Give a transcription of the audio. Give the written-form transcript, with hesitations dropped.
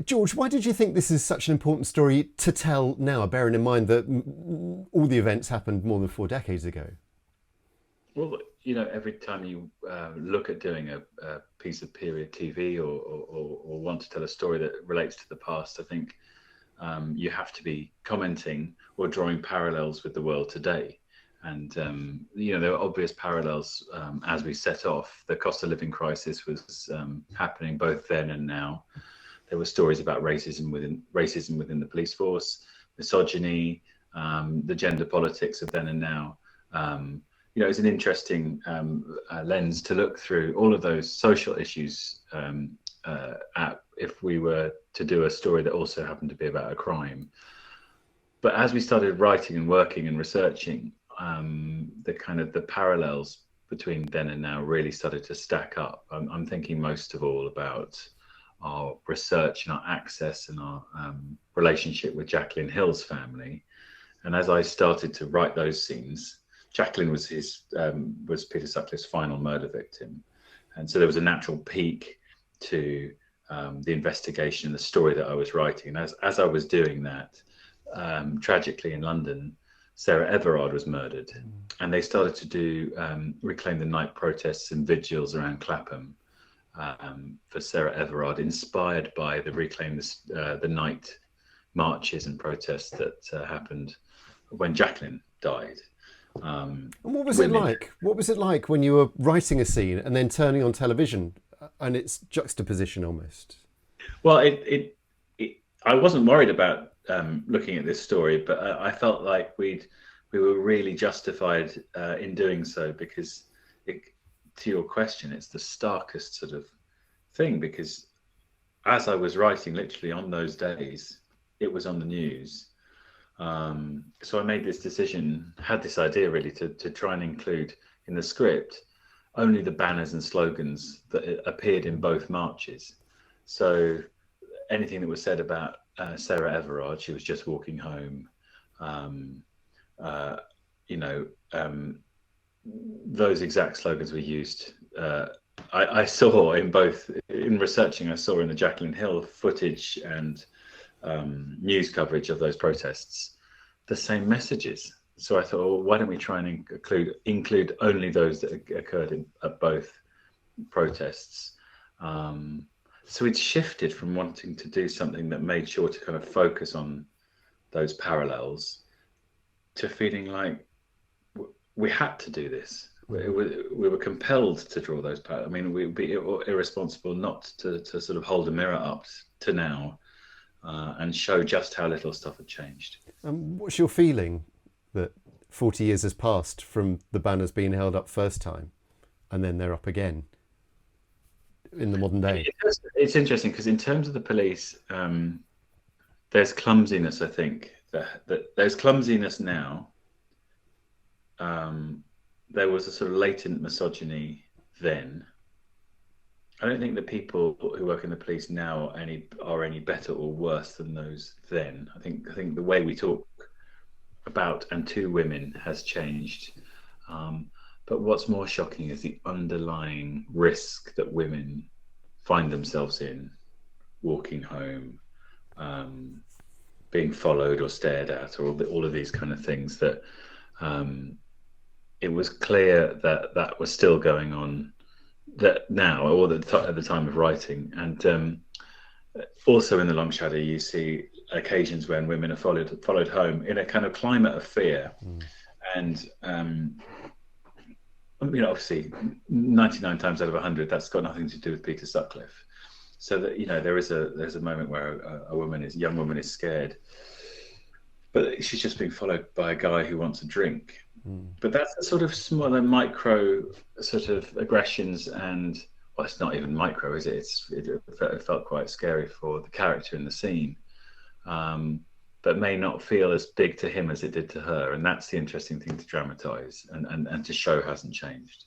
George, why did you think this is such an important story to tell now, bearing in mind that all the events happened more than 4 decades ago? Well, every time you look at doing a piece of period TV or want to tell a story that relates to the past, I think you have to be commenting or drawing parallels with the world today. And, there are obvious parallels as we set off. The cost of living crisis was happening both then and now. There were stories about racism within the police force, misogyny, the gender politics of then and now. It's an interesting lens to look through all of those social issues if we were to do a story that also happened to be about a crime. But as we started writing and working and researching, the parallels between then and now really started to stack up. I'm thinking most of all about our research and our access and our relationship with Jacqueline Hill's family. And as I started to write those scenes, Jacqueline was Peter Sutcliffe's final murder victim. And so there was a natural peak to the investigation and the story that I was writing. And as I was doing that, tragically in London, Sarah Everard was murdered. And they started to do Reclaim the Night protests and vigils around Clapham for Sarah Everard, inspired by the Reclaim the Night marches and protests that happened when Jacqueline died. And what was it like? What was it like when you were writing a scene and then turning on television and its juxtaposition almost? Well, I wasn't worried about looking at this story, but I felt like we were really justified in doing so, because to your question, it's the starkest sort of thing, because as I was writing, literally on those days, it was on the news. So I made this decision, had this idea really to try and include in the script only the banners and slogans that appeared in both marches. So anything that was said about Sarah Everard, she was just walking home, those exact slogans were used. I saw in researching, I saw in the Jacqueline Hill footage and news coverage of those protests the same messages. So I thought, well, why don't we try and include only those that occurred at both protests. So it shifted from wanting to do something that made sure to kind of focus on those parallels to feeling like we had to do this. We were compelled to draw those parallels. I mean, we'd be irresponsible not to sort of hold a mirror up to now and show just how little stuff had changed. What's your feeling that 40 years has passed from the banners being held up first time and then they're up again in the modern day? It's interesting because in terms of the police, there's clumsiness, I think. That there's clumsiness now. There was a sort of latent misogyny then. I don't think the people who work in the police now are any better or worse than those then. I think the way we talk about and to women has changed. But what's more shocking is the underlying risk that women find themselves in, walking home, being followed or stared at, or all of these kind of things that it was clear that was still going on that now, or at the time of writing. And also in The Long Shadow, you see occasions when women are followed home in a kind of climate of fear. And obviously 99 times out of 100, that's got nothing to do with Peter Sutcliffe. So that, there's a moment where a young woman is scared, but she's just being followed by a guy who wants a drink. But that's a sort of smaller micro sort of aggressions, and well, it's not even micro, is it? It felt quite scary for the character in the scene, but may not feel as big to him as it did to her. And that's the interesting thing to dramatize and to show hasn't changed.